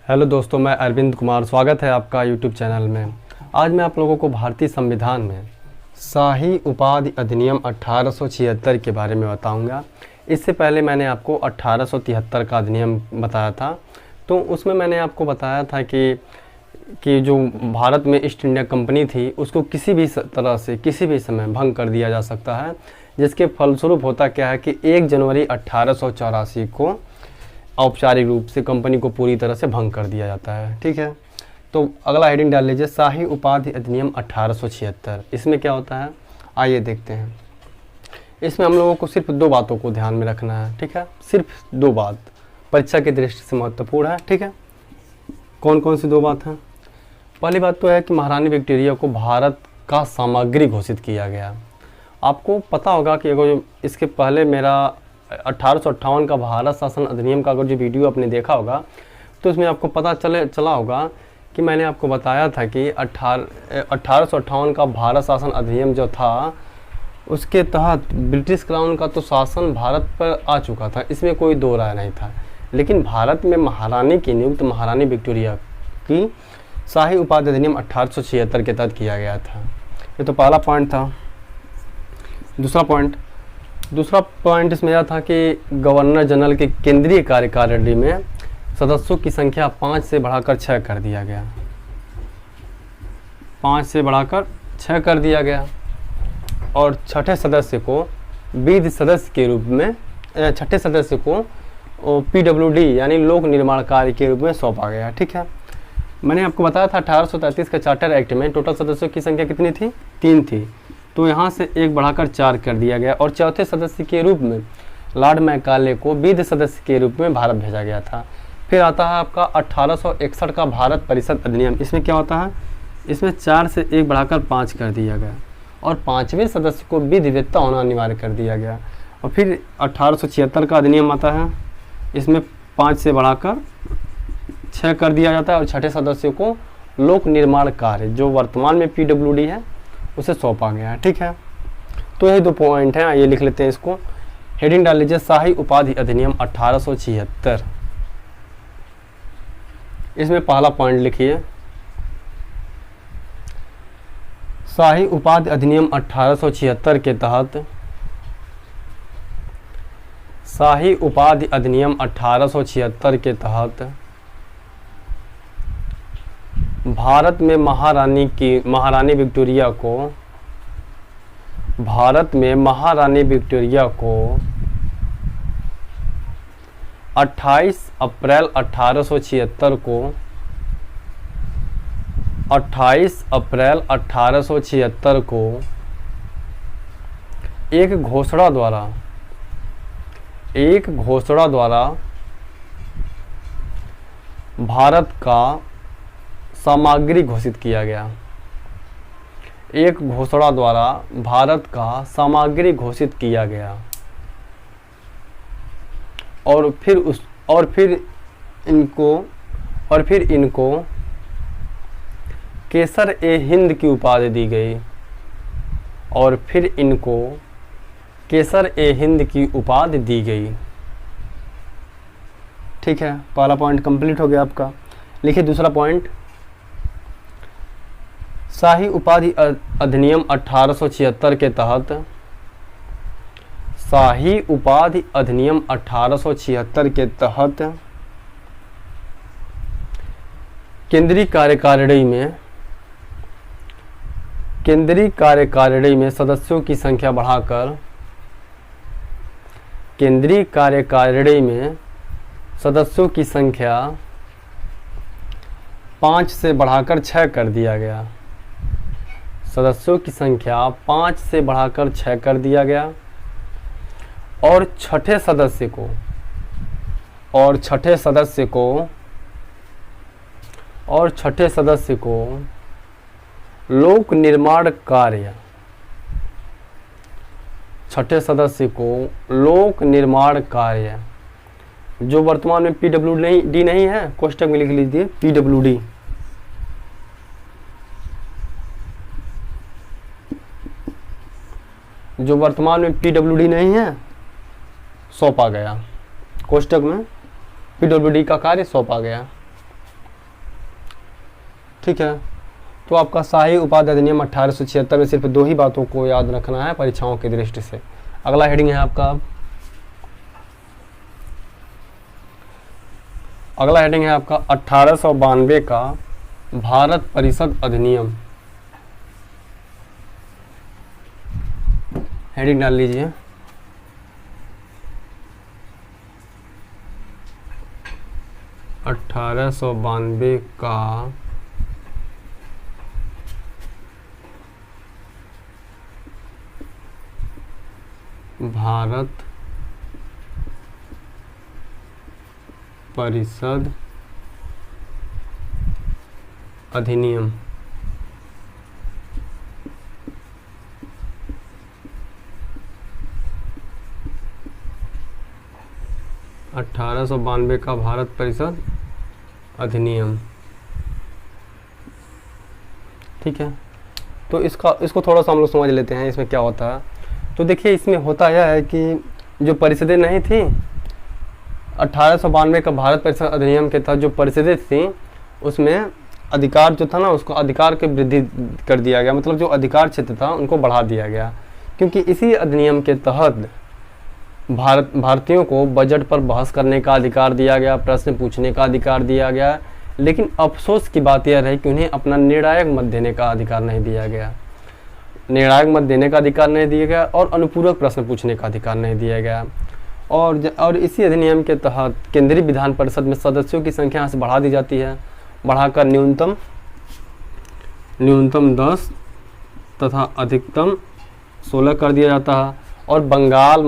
Hello दोस्तों, मैं अरविंद कुमार। स्वागत है आपका यूट्यूब चैनल में। आज मैं आप लोगों को भारतीय संविधान में शाही उपाधि अधिनियम 1876 के बारे में बताऊंगा। इससे पहले मैंने आपको 1873 का अधिनियम बताया था। तो उसमें मैंने आपको बताया था कि जो भारत में ईस्ट इंडिया कंपनी थी उसको किसी भी तरह से किसी भी समय भंग कर दिया जा सकता है, जिसके फलस्वरूप होता क्या है कि 1 जनवरी 1884 को औपचारिक रूप से कंपनी को पूरी तरह से भंग कर दिया जाता है। ठीक है, तो अगला हेडिंग डाल लीजिए, शाही उपाधि अधिनियम 1876। इसमें क्या होता है आइए देखते हैं। इसमें हम लोगों को सिर्फ 2 बातों को ध्यान में रखना है। ठीक है, सिर्फ 2 बात परीक्षा की दृष्टि से महत्वपूर्ण है। ठीक है, कौन कौन सी 2 बात हैं? पहली बात तो है कि महारानी विक्टोरिया को भारत का सामग्री घोषित किया गया। आपको पता होगा कि अगर इसके पहले मेरा 1858 का भारत शासन अधिनियम का अगर जो वीडियो आपने देखा होगा तो उसमें आपको पता चला होगा कि मैंने आपको बताया था कि 1858 का भारत शासन अधिनियम जो था उसके तहत ब्रिटिश क्राउन का तो शासन भारत पर आ चुका था, इसमें कोई 2 राय नहीं था। लेकिन भारत में महारानी की नियुक्त महारानी विक्टोरिया की शाही उपाधि अधिनियम 1876 के तहत किया गया था। ये तो पहला पॉइंट था। दूसरा पॉइंट इसमें यह था कि गवर्नर जनरल के केंद्रीय कार्यकारिणी में सदस्यों की संख्या 5 से बढ़ाकर 6 कर दिया गया। 5 से बढ़ाकर 6 कर दिया गया और छठे सदस्य को विधि सदस्य के रूप में छठे सदस्य को PWD यानी लोक निर्माण कार्य के रूप में सौंपा गया। ठीक है, मैंने आपको बताया था 1833 के चार्टर एक्ट में टोटल सदस्यों की संख्या कितनी थी? 3 थी। तो यहाँ से 1 बढ़ाकर 4 कर दिया गया और चौथे सदस्य के रूप में लॉर्ड मैकाले को विधि सदस्य के रूप में भारत भेजा गया था। फिर आता है आपका 1861 का भारत परिषद अधिनियम। इसमें क्या होता है? इसमें 4 से 1 बढ़ाकर 5 कर दिया गया और 5वें सदस्य को विधिवेत्ता होना अनिवार्य कर दिया गया। और फिर 1876 का अधिनियम आता है, इसमें 5 से बढ़ाकर 6 कर दिया जाता है और छठे सदस्य को लोक निर्माण कार्य जो वर्तमान में PWD है उसे सौंपा गया है। ठीक है, तो यही 2 पॉइंट हैं। आइए लिख लेते हैं इसको। हेडिंग डाल लीजिए, शाही उपाधि अधिनियम 1876। इसमें पहला पॉइंट लिखिए, शाही उपाधि अधिनियम 1876 के तहत शाही उपाधि अधिनियम 1876 के तहत भारत में महारानी विक्टोरिया को 28 अप्रैल 1876 को एक घोषणा द्वारा भारत का सामग्री घोषित किया गया। एक घोषणा द्वारा भारत का सामग्री घोषित किया गया और फिर इनको केसर ए हिंद की उपाधि दी गई और फिर इनको केसर ए हिंद की उपाधि दी गई। ठीक है, पहला पॉइंट कंप्लीट हो गया आपका। लिखिए दूसरा पॉइंट, शाही उपाधि अधिनियम 1876 के तहत शाही उपाधि अधिनियम 1876 के तहत केंद्रीय कार्यकारिणी में सदस्यों की संख्या बढ़ाकर 5 से बढ़ाकर 6 कर दिया गया। सदस्यों की संख्या 5 से बढ़ाकर 6 कर दिया गया और छठे सदस्य को लोक निर्माण कार्य जो वर्तमान में PWD नहीं है, कोष्टक में लिख लीजिए PWD। जो वर्तमान में PWD नहीं है सौंपा गया, कोष्टक में PWD का कार्य सौंपा गया। ठीक है। तो आपका शाही उपाधि अधिनियम 1876 में सिर्फ 2 ही बातों को याद रखना है परीक्षाओं की दृष्टि से। अगला हेडिंग है आपका, अगला हेडिंग है आपका 1892 का भारत परिषद अधिनियम। हेडिंग डाल लीजिए। अठारह सौ बानवे का भारत परिषद अधिनियम। अठारह सौ बानवे का भारत परिषद अधिनियम, ठीक है। तो इसको थोड़ा सा हम लोग समझ लेते हैं इसमें क्या होता है। तो देखिए इसमें होता यह है कि जो परिषदें नहीं थी, 1892 का भारत परिषद अधिनियम के तहत जो परिषदें थी उसमें अधिकार जो था ना, उसको अधिकार की वृद्धि कर दिया गया, मतलब जो अधिकार क्षेत्र था उनको बढ़ा दिया गया। क्योंकि इसी अधिनियम के तहत भारतीयों को बजट पर बहस करने का अधिकार दिया गया, प्रश्न पूछने का अधिकार दिया गया। लेकिन अफसोस की बात यह रही कि उन्हें अपना निर्णायक मत देने का अधिकार नहीं दिया गया, निर्णायक मत देने का अधिकार नहीं दिया गया और अनुपूरक प्रश्न पूछने का अधिकार नहीं दिया गया। और इसी अधिनियम के तहत केंद्रीय विधान परिषद में सदस्यों की संख्या यहाँ से बढ़ा दी जाती है, बढ़ाकर न्यूनतम 10 तथा अधिकतम 16 कर दिया जाता है। और बंगाल,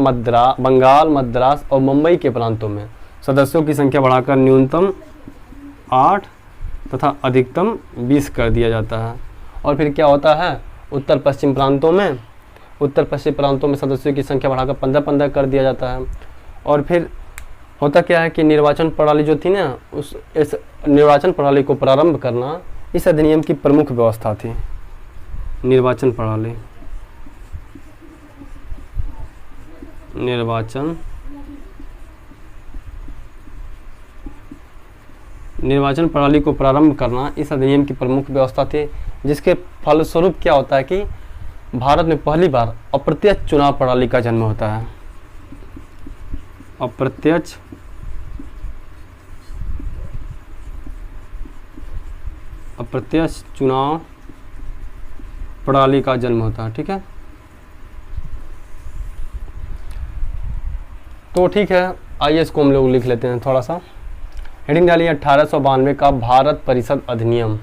मद्रास और मुंबई के प्रांतों में सदस्यों की संख्या बढ़ाकर न्यूनतम 8 तथा अधिकतम 20 कर दिया जाता है। और फिर क्या होता है, उत्तर पश्चिम प्रांतों में सदस्यों की संख्या बढ़ाकर 15 कर दिया जाता है। और फिर होता क्या है कि निर्वाचन प्रणाली जो थी ना, इस निर्वाचन प्रणाली को प्रारंभ करना इस अधिनियम की प्रमुख व्यवस्था थी। निर्वाचन प्रणाली को प्रारंभ करना इस अधिनियम की प्रमुख व्यवस्था थी, जिसके फलस्वरूप क्या होता है कि भारत में पहली बार अप्रत्यक्ष चुनाव प्रणाली का जन्म होता है। अप्रत्यक्ष चुनाव प्रणाली का जन्म होता है, ठीक है। तो ठीक है, आइए इसको हम लोग लिख लेते हैं थोड़ा सा। हेडिंग डालिए 1892 का भारत परिषद अधिनियम।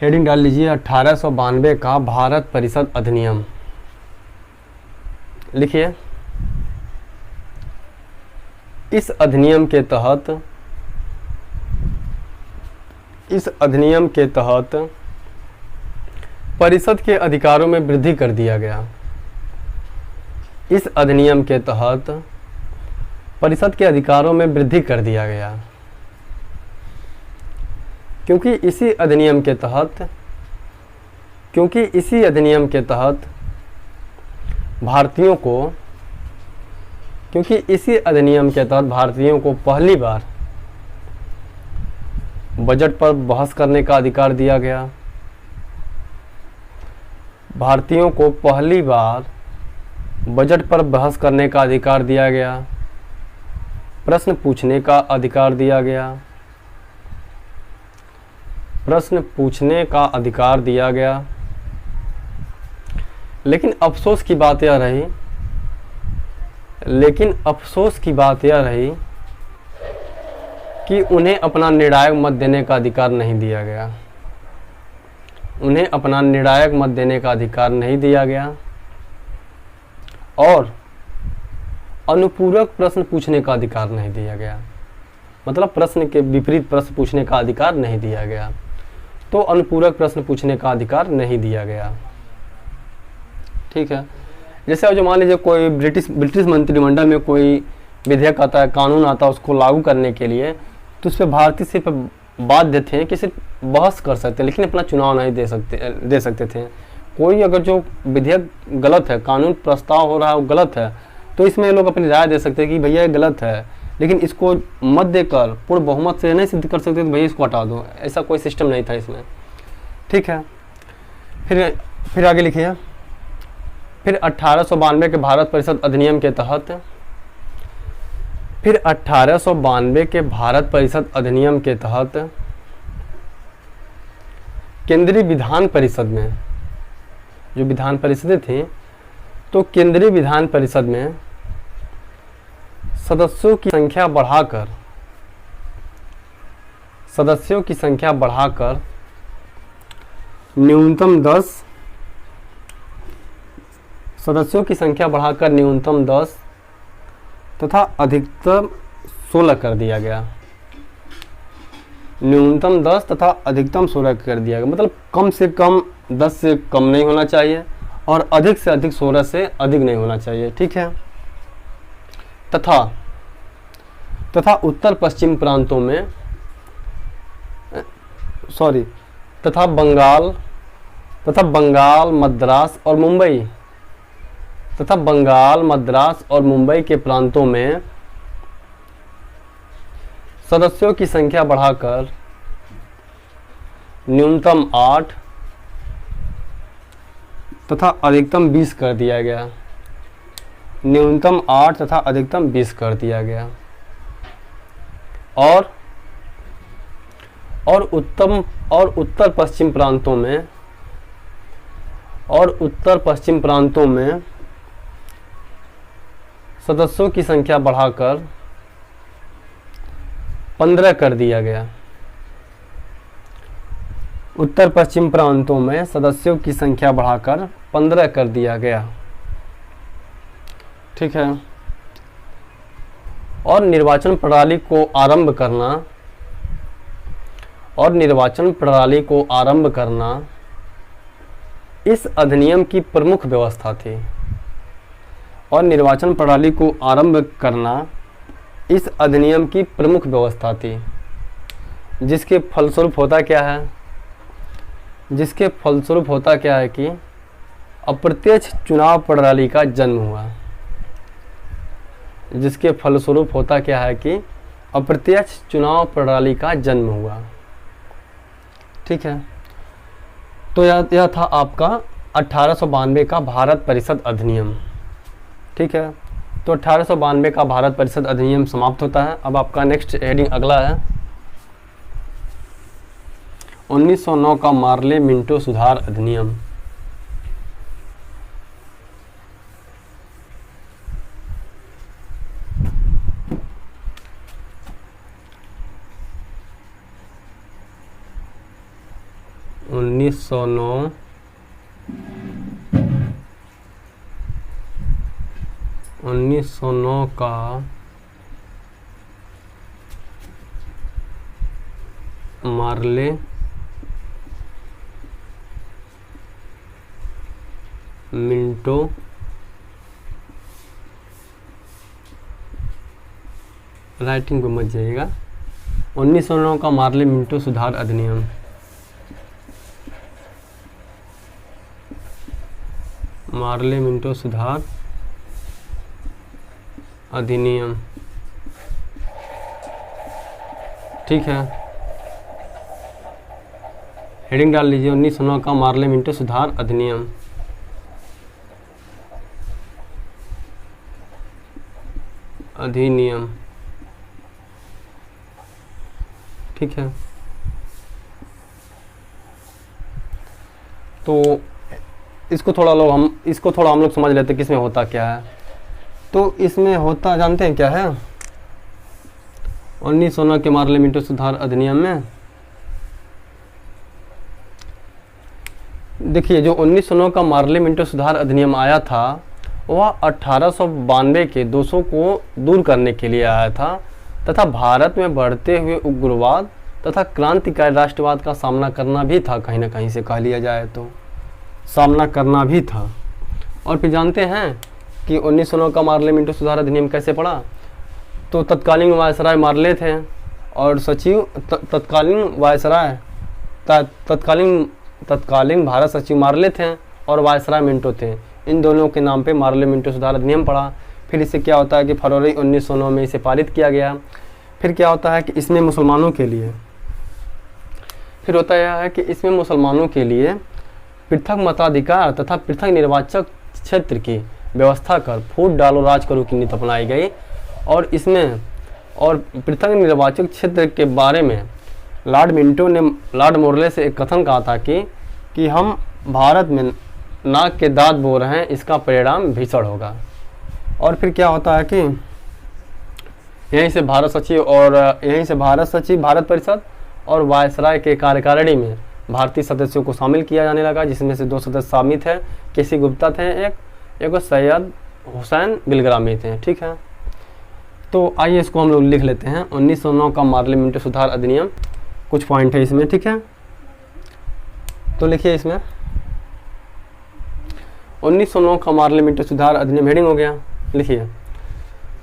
हेडिंग डाल लीजिए 1892 का भारत परिषद अधिनियम। लिखिए, इस अधिनियम के तहत परिषद के अधिकारों में वृद्धि कर दिया गया। इस अधिनियम के तहत परिषद के अधिकारों में वृद्धि कर दिया गया, क्योंकि इसी अधिनियम के तहत भारतीयों को पहली बार बजट पर बहस करने का अधिकार दिया गया। भारतीयों को पहली बार बजट पर बहस करने का अधिकार दिया गया, प्रश्न पूछने का अधिकार दिया गया, लेकिन अफसोस की बात यह रही कि उन्हें अपना निर्णायक मत देने का अधिकार नहीं दिया गया। और अनुपूरक प्रश्न पूछने का अधिकार नहीं दिया गया, मतलब प्रश्न के विपरीत प्रश्न पूछने का अधिकार नहीं दिया गया। तो अनुपूरक प्रश्न पूछने का अधिकार नहीं दिया गया, ठीक है। जैसे अब जो मान लीजिए कोई ब्रिटिश मंत्रिमंडल में कोई विधेयक आता है, कानून आता है, उसको लागू करने के लिए, तो उस पर भारतीय सिर्फ बाध्य थे कि सिर्फ बहस कर सकते, लेकिन अपना चुनाव नहीं दे सकते थे। कोई अगर जो विधेयक गलत है, कानून प्रस्ताव हो रहा है वो गलत है, तो इसमें लोग अपनी राय दे सकते हैं कि भैया ये गलत है, लेकिन इसको मत देकर पूर्ण बहुमत से नहीं सिद्ध कर सकते तो भैया इसको हटा दो, ऐसा कोई सिस्टम नहीं था इसमें। ठीक है, फिर आगे लिखिए। फिर 1892 के भारत परिषद अधिनियम के तहत, फिर 1892 के भारत परिषद अधिनियम के तहत केंद्रीय विधान परिषद में, जो विधान परिषदें थी, तो केंद्रीय विधान परिषद में सदस्यों की संख्या बढ़ाकर न्यूनतम 10 तथा अधिकतम 16 कर दिया गया। न्यूनतम 10 तथा अधिकतम 16 कर दिया गया, मतलब कम से कम 10 से कम नहीं होना चाहिए और अधिक से अधिक 16 से अधिक नहीं होना चाहिए। ठीक है, तथा उत्तर पश्चिम प्रांतों में तथा बंगाल, मद्रास और मुंबई के प्रांतों में सदस्यों की संख्या बढ़ाकर न्यूनतम 8 तथा अधिकतम 20 कर दिया गया। न्यूनतम 8 तथा अधिकतम 20 कर दिया गया। और उत्तर पश्चिम प्रांतों में सदस्यों की संख्या बढ़ाकर 15 कर दिया गया। उत्तर पश्चिम प्रांतों में सदस्यों की संख्या बढ़ाकर 15 कर दिया गया। ठीक है, और निर्वाचन प्रणाली को आरंभ करना इस अधिनियम की प्रमुख व्यवस्था थी। और निर्वाचन प्रणाली को आरंभ करना इस अधिनियम की प्रमुख व्यवस्था थी, जिसके फलस्वरूप होता क्या है कि अप्रत्यक्ष चुनाव प्रणाली का जन्म हुआ। ठीक है, तो यह था आपका 1892 का भारत परिषद अधिनियम। ठीक है, तो 1892 का भारत परिषद अधिनियम समाप्त होता है। अब आपका नेक्स्ट हेडिंग अगला है 1909 का मार्ले मिंटो सुधार अधिनियम। उन्नीस सौ नौ का मार्ले मिंटो राइटिंग पे मत जाइएगा। 1909 का मार्ले मिंटो सुधार अधिनियम। मार्ले मिंटो सुधार अधिनियम। ठीक है, हेडिंग डाल लीजिए 1909 का मार्ले मिंटो सुधार अधिनियम। ठीक है, तो इसको थोड़ा हम लोग समझ लेते हैं किसमें होता क्या है। तो इसमें होता जानते हैं क्या है 1909 के मार्ले मिंटो सुधार अधिनियम में। देखिए, जो 1909 का मार्ले मिंटो सुधार अधिनियम आया था वह 1892 के दोषों को दूर करने के लिए आया था तथा भारत में बढ़ते हुए उग्रवाद तथा क्रांतिकारी राष्ट्रवाद का सामना करना भी था। कहीं ना कहीं से कह लिया जाए तो सामना करना भी था। और फिर जानते हैं कि 1909 का मार्ले मिंटो सुधार अधिनियम कैसे पड़ा। तो तत्कालीन वायसराय मार्ले थे और सचिव तत्कालीन भारत सचिव मार्ले थे और वायसराय मिंटो थे। इन दोनों के नाम पे मार्ले मिंटो सुधार अधिनियम पड़ा। फिर इससे क्या होता है कि फरवरी 1909 में इसे पारित किया गया। फिर क्या होता है कि इसमें मुसलमानों के लिए फिर होता यह है कि इसमें मुसलमानों के लिए पृथक मताधिकार तथा पृथक निर्वाचक क्षेत्र की व्यवस्था कर फूट डालो राज करो की नीति अपनाई गई। और इसमें और पृथक निर्वाचक क्षेत्र के बारे में लॉर्ड मिंटो ने लॉर्ड मोरले से एक कथन कहा था कि हम भारत में नाक के दांत बो रहे हैं, इसका परिणाम भीषण होगा। और फिर क्या होता है कि यहीं से भारत सचिव भारत परिषद और वायसराय के कार्यकारिणी में भारतीय सदस्यों को शामिल किया जाने लगा, जिसमें से 2 सदस्य शामिल थे, केसी गुप्ता थे, एक सैयद हुसैन बिलग्रामी थे। ठीक है, तो आइए इसको हम लोग लिख लेते हैं। 1909 का पार्लियामेंट सुधार अधिनियम, कुछ पॉइंट है इसमें। ठीक है, तो लिखिए इसमें 1909 का पार्लियामेंट सुधार अधिनियम, हेडिंग हो गया। लिखिए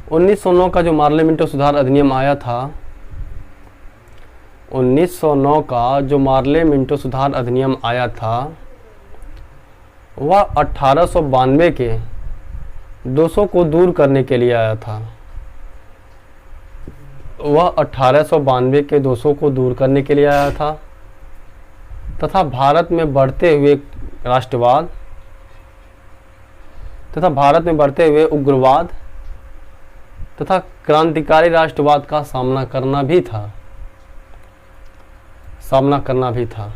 1909 का जो पार्लियामेंट सुधार अधिनियम आया था, 1909 का जो पार्लियामेंट सुधार अधिनियम आया था वह 1892 के 200 को दूर करने के लिए आया था। वह 1892 के 200 को दूर करने के लिए आया था तथा भारत में बढ़ते हुए राष्ट्रवाद तथा भारत में बढ़ते हुए उग्रवाद तथा क्रांतिकारी राष्ट्रवाद का सामना करना भी था।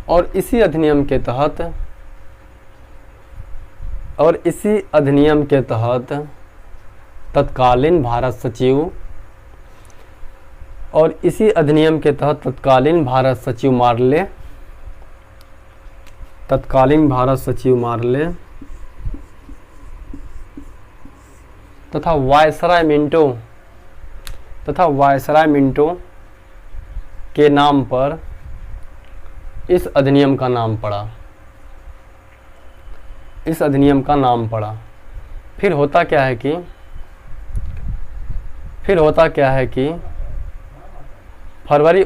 और इसी अधिनियम के तहत तत्कालीन भारत सचिव मार्ले तथा वायसराय मिंटो के नाम पर इस अधिनियम का नाम पड़ा। फिर होता क्या है कि फरवरी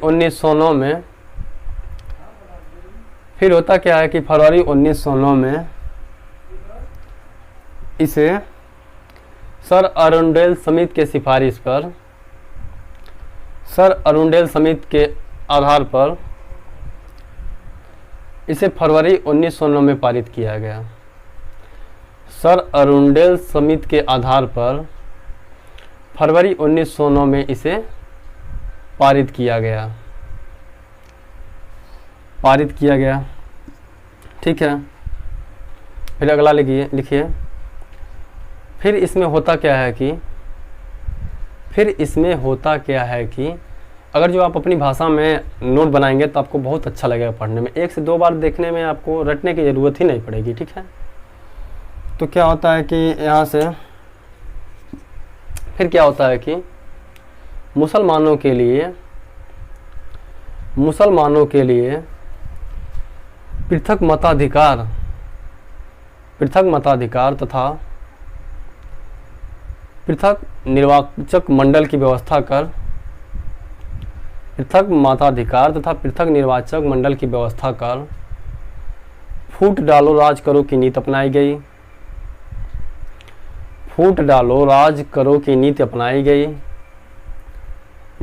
1909 में इसे सर अरुंडेल समिति के आधार पर इसे फरवरी 1909 में पारित किया गया। सर अरुंडेल समिति के आधार पर फरवरी 1909 में इसे पारित किया गया। ठीक है, फिर अगला लिखिए। फिर इसमें होता क्या है कि अगर जो आप अपनी भाषा में नोट बनाएंगे तो आपको बहुत अच्छा लगेगा पढ़ने में। 1 से 2 बार देखने में आपको रटने की ज़रूरत ही नहीं पड़ेगी। ठीक है, तो क्या होता है कि यहाँ से फिर क्या होता है कि मुसलमानों के लिए पृथक मताधिकार तथा पृथक निर्वाचक मंडल की व्यवस्था कर फूट डालो राज करो की नीति अपनाई गई।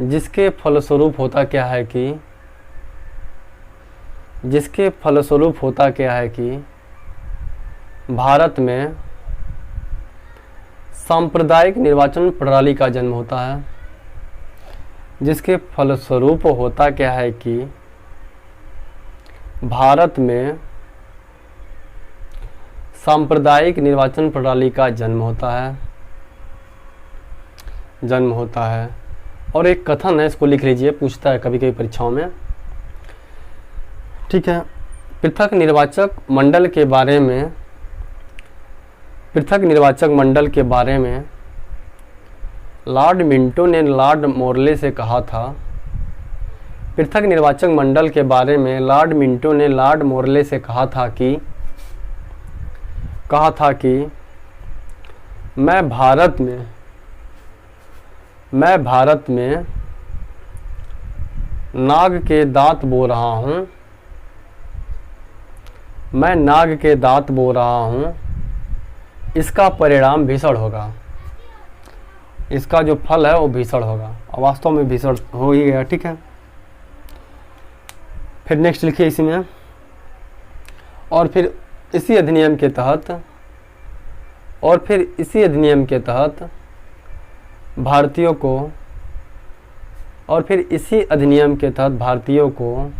जिसके फलस्वरूप होता क्या है कि भारत में सांप्रदायिक निर्वाचन प्रणाली का जन्म होता है। जिसके फलस्वरूप होता क्या है कि भारत में सांप्रदायिक निर्वाचन प्रणाली का जन्म होता है। और एक कथन है, इसको लिख लीजिए, पूछता है कभी कभी परीक्षाओं में। ठीक है, पृथक निर्वाचक मंडल के बारे में लॉर्ड मिंटो ने लॉर्ड मोरले से कहा था। पृथक निर्वाचक मंडल के बारे में लॉर्ड मिंटो ने लॉर्ड मोरले से कहा था कि मैं भारत में नाग के दांत बो रहा हूँ इसका परिणाम भीषण होगा, इसका जो फल है वो भीषण होगा, और वास्तव में भीषण हो ही गया। ठीक है, फिर नेक्स्ट लिखिए इसी में, और फिर इसी अधिनियम के तहत भारतीयों को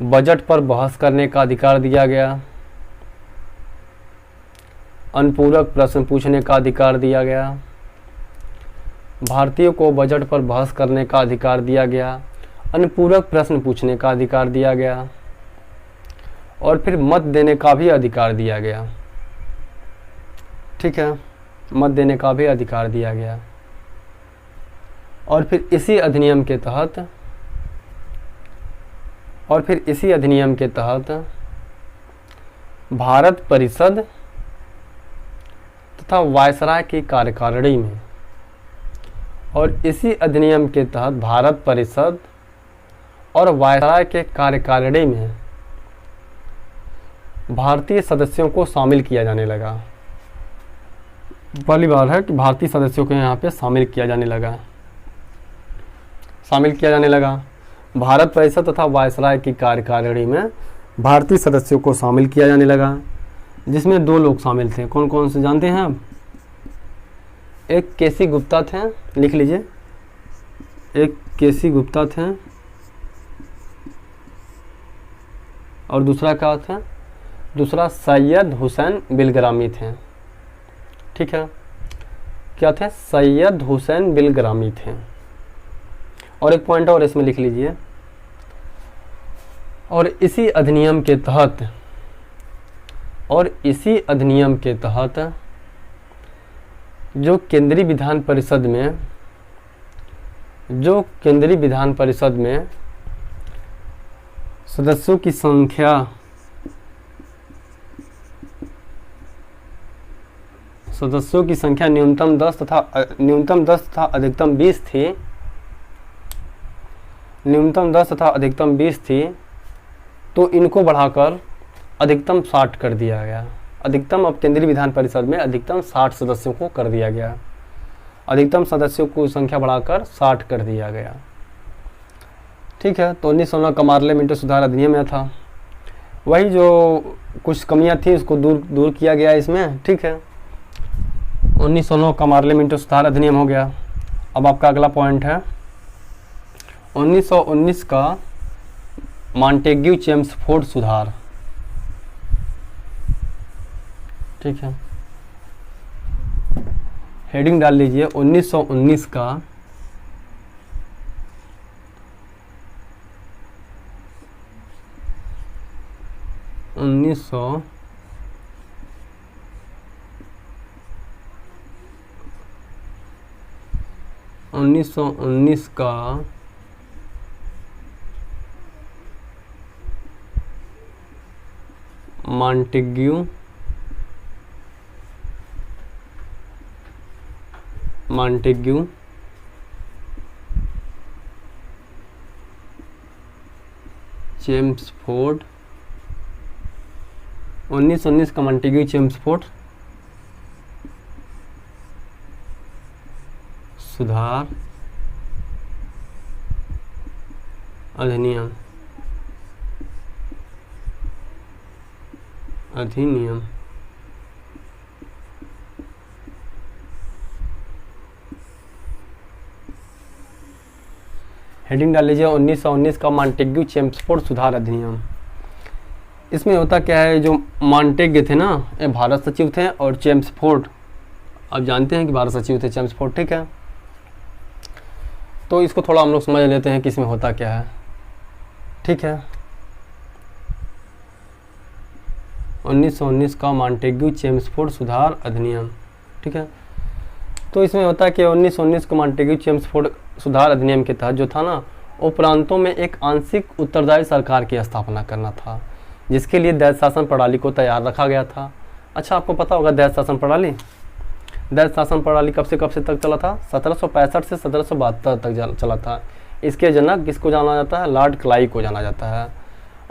बजट पर बहस करने का अधिकार दिया गया, अनुपूरक प्रश्न पूछने का अधिकार दिया गया, भारतीयों को बजट पर बहस करने का अधिकार दिया गया, अनुपूरक प्रश्न पूछने का अधिकार दिया गया, और फिर मत देने का भी अधिकार दिया गया। ठीक है, मत देने का भी अधिकार दिया गया। और फिर इसी अधिनियम के तहत भारत परिषद तथा वायसराय की कार्यकारिणी में, और इसी अधिनियम के तहत भारत परिषद और वायसराय के कार्यकारिणी में भारतीय सदस्यों को शामिल किया जाने लगा। पहली बार है कि भारतीय सदस्यों को यहाँ पे शामिल किया जाने लगा। भारत परिषद तथा वायसराय की कार्यकारिणी में भारतीय सदस्यों को शामिल किया जाने लगा, जिसमें 2 लोग शामिल थे। कौन कौन से जानते हैं आप? एक केसी गुप्ता थे, लिख लीजिए, एक केसी गुप्ता थे, और दूसरा क्या थे? दूसरा सैयद हुसैन बिलग्रामी थे। ठीक है, क्या थे? सैयद हुसैन बिलग्रामी थे। और एक पॉइंट और इसमें लिख लीजिए, और इसी अधिनियम के तहत जो केंद्रीय विधान परिषद में सदस्यों की संख्या न्यूनतम 10 तथा अधिकतम 20 थी, तो इनको बढ़ाकर अधिकतम 60 कर दिया गया। अधिकतम अब केंद्रीय विधान परिषद में अधिकतम 60 सदस्यों को कर दिया गया। अधिकतम सदस्यों की संख्या बढ़ाकर 60 कर दिया गया। ठीक है, तो 1909 का पार्लियामेंट्री सुधार अधिनियम में था, वही जो कुछ कमियां थी उसको दूर किया गया इसमें। ठीक है, 1909 का पार्लियामेंट्री सुधार अधिनियम हो गया। अब आपका अगला पॉइंट है 1919 का मॉन्टेग्यू चेम्सफोर्ड सुधार। ठीक है, हेडिंग डाल लीजिए 1919 का मॉन्टेग्यू चेम्सफोर्ड 1919 का मॉन्टेग्यू चेम्सफोर्ड सुधार अधिनियम हेडिंग डाल लीजिए 1919 का मॉन्टेग्यू चेम्सफोर्ड सुधार अधिनियम। इसमें होता क्या है, जो मॉन्टेग्यू थे ना, ये भारत सचिव थे, और चेम्सफोर्ड आप जानते हैं कि भारत सचिव थे चेम्सफोर्ड। ठीक है, तो इसको थोड़ा हम लोग समझ लेते हैं कि इसमें होता क्या है। ठीक है, 1919 का मॉन्टेग्यू चेम्सफोर्ड सुधार अधिनियम। ठीक है, तो इसमें होता है कि 1919 का मॉन्टेग्यू चेम्सफोर्ड सुधार अधिनियम के तहत जो था ना, वो प्रांतों में एक आंशिक उत्तरदायी सरकार की स्थापना करना था, जिसके लिए दैत्य शासन प्रणाली को तैयार रखा गया था। अच्छा, आपको पता होगा दैत्य शासन प्रणाली कब से तक चला था? 1765 से 1772 तक चला था। इसके जनक किसको जाना जाता है? लॉर्ड क्लाइव को जाना जाता है।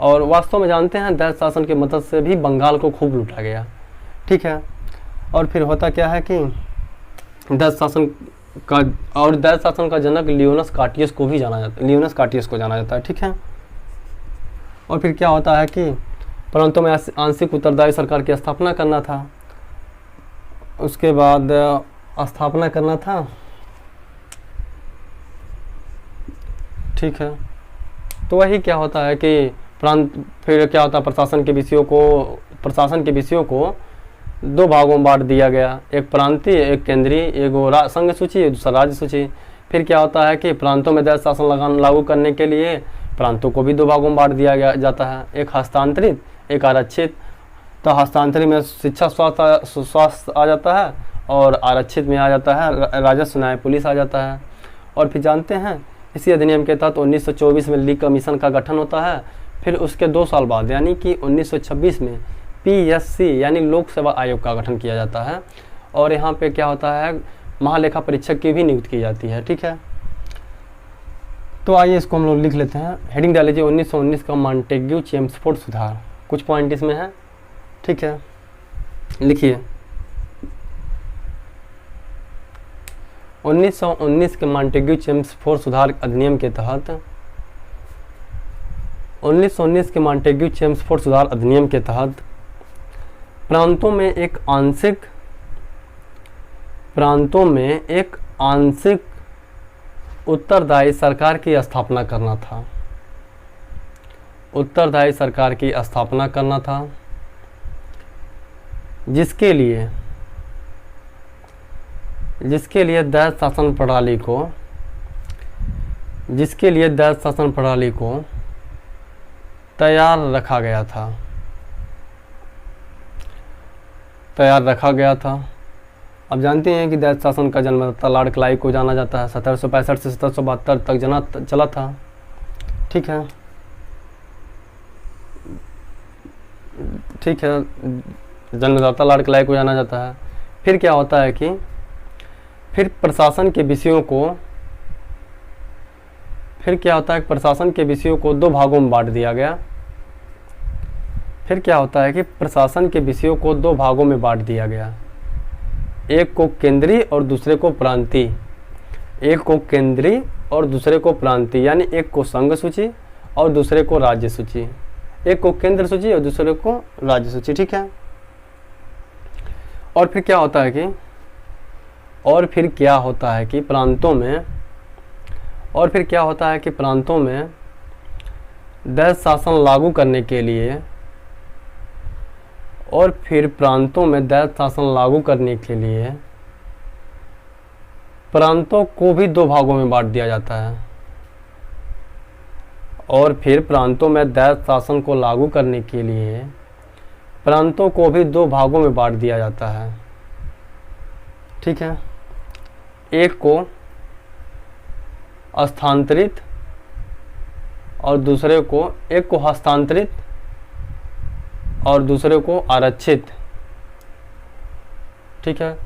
और वास्तव में जानते हैं दैत्य शासन के मदद से भी बंगाल को खूब लूटा गया। ठीक है। और फिर होता क्या है कि दैत्य शासन का जनक लियोनस कार्टियस को भी जाना जाता है, लियोनस कार्टियस को जाना जाता है, ठीक है। और फिर क्या होता है कि परंतु में आंशिक उत्तरदायी सरकार की स्थापना करना था, उसके बाद स्थापना करना था, ठीक है। तो वही क्या होता है कि फिर क्या होता है, प्रशासन के विषयों को दो भागों में बांट दिया गया, एक प्रांतीय एक केंद्रीय, एक संघ सूची दूसरा राज्य सूची। फिर क्या होता है कि प्रांतों में दैत्य शासन लागू करने के लिए प्रांतों को भी दो भागों में बांट दिया जाता है, एक हस्तांतरित एक आरक्षित। तो हस्तांतरित में शिक्षा स्वास्थ्य आ जाता है और आरक्षित में आ जाता है राजस्व न्याय पुलिस आ जाता है। और फिर जानते हैं इसी अधिनियम के तहत 1924 में ली कमीशन का गठन होता है। फिर उसके 2 साल बाद यानी कि 1926 में PSC यानी लोक सेवा आयोग का गठन किया जाता है। और यहाँ पे क्या होता है, महालेखा परीक्षक की भी नियुक्ति की जाती है, ठीक है। तो आइए इसको हम लोग लिख लेते हैं। हेडिंग डाल लीजिए 1919 का मॉन्टेग्यू चेम्सफोर्ड सुधार। कुछ पॉइंट इसमें है, ठीक है, लिखिए। 1919 के मॉन्टेग्यू चेम्सफोर्ड सुधार अधिनियम के तहत 1919 के मॉन्टेग्यू चेम्सफोर्ड सुधार अधिनियम के तहत प्रांतों में एक आंशिक उत्तरदायी सरकार की स्थापना करना था, उत्तरदायी सरकार की स्थापना करना था, जिसके लिए दैत्य शासन प्रणाली को तैयार रखा गया था। अब जानते हैं कि दैत्य शासन का जन्म लॉर्ड क्लाइव को जाना जाता है, 1765 से 1772 तक चला था, ठीक है, जन्मदाता लॉर्ड क्लाइव को जाना जाता है। फिर क्या होता है कि फिर प्रशासन के विषयों को दो भागों में बांट दिया गया। एक को केंद्रीय और दूसरे को प्रांतीय, यानी एक को संघ सूची और दूसरे को राज्य सूची, एक को केंद्र सूची और दूसरे को राज्य सूची, ठीक है। और फिर क्या होता है कि प्रांतों में दैत्य शासन लागू करने के लिए प्रांतों को भी दो भागों में बांट दिया जाता है। और फिर प्रांतों में दैत्य शासन को लागू करने के लिए प्रांतों को भी दो भागों में बांट दिया जाता है, ठीक है। एक को हस्तांतरित और दूसरे को आरक्षित, ठीक है।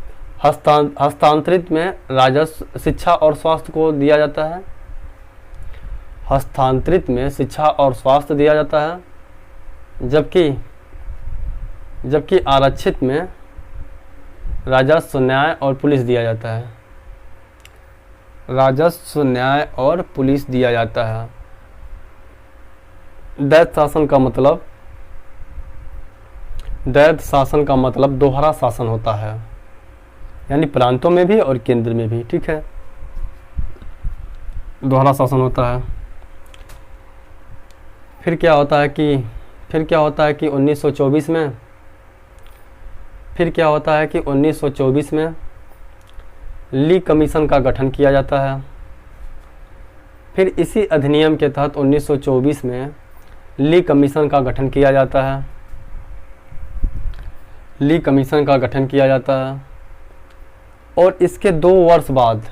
हस्तांतरित में राजस्व शिक्षा और स्वास्थ्य को दिया जाता है, जबकि आरक्षित में राजस्व न्याय और पुलिस दिया जाता है, दैत्य शासन का मतलब दोहरा शासन होता है, यानी प्रांतों में भी और केंद्र में भी, ठीक है, दोहरा शासन होता है। फिर क्या होता है कि 1924 में ली कमीशन का गठन किया जाता है। फिर इसी अधिनियम के तहत 1924 में ली कमीशन का गठन किया जाता है। और इसके 2 वर्ष बाद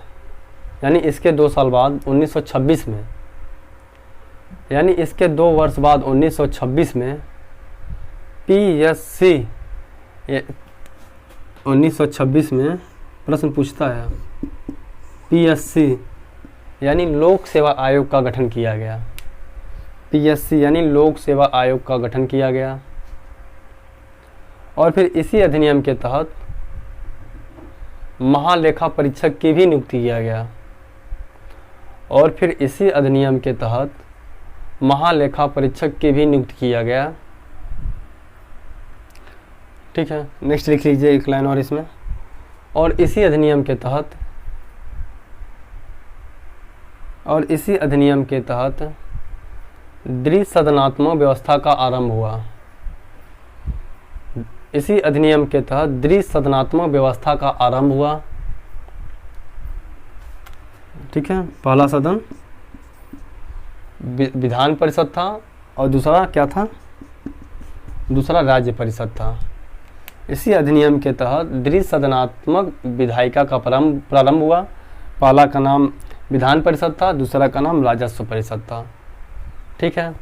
यानी इसके 2 साल बाद 1926 में PSC 1926 में प्रश्न पूछता है, PSC यानी लोक सेवा आयोग का गठन किया गया। और फिर इसी अधिनियम के तहत महालेखा परीक्षक की भी नियुक्ति किया गया। और फिर इसी अधिनियम के तहत महालेखा परीक्षक की भी नियुक्त किया गया। ठीक है, नेक्स्ट लिख लीजिए एक लाइन और इसमें। और इसी अधिनियम के तहत द्विसदनात्मक व्यवस्था का आरंभ हुआ। इसी अधिनियम के तहत द्विसदनात्मक व्यवस्था का आरंभ हुआ। ठीक है, पहला सदन विधान परिषद था और दूसरा क्या था, दूसरा राज्य परिषद था। इसी अधिनियम के तहत द्विसदनात्मक विधायिका का प्रारंभ हुआ। पहला का नाम विधान परिषद था, दूसरा का नाम राजस्व परिषद था। ठीक है,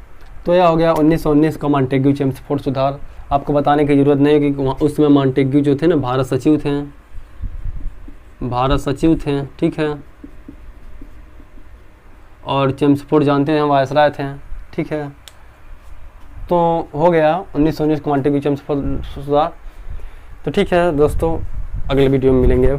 तो यह हो गया 1919 का मॉन्टेग्यू चेम्सफोर्ड सुधार। आपको बताने की ज़रूरत नहीं है कि उसमें मॉन्टेग्यू जो थे ना भारत सचिव थे। ठीक है, और चेम्सफोर्ड जानते हैं वायसराय थे। ठीक है, तो हो गया 1919 का मॉन्टेग्यू चेम्सफोर्ड सुधार। तो ठीक है दोस्तों, अगले वीडियो में मिलेंगे।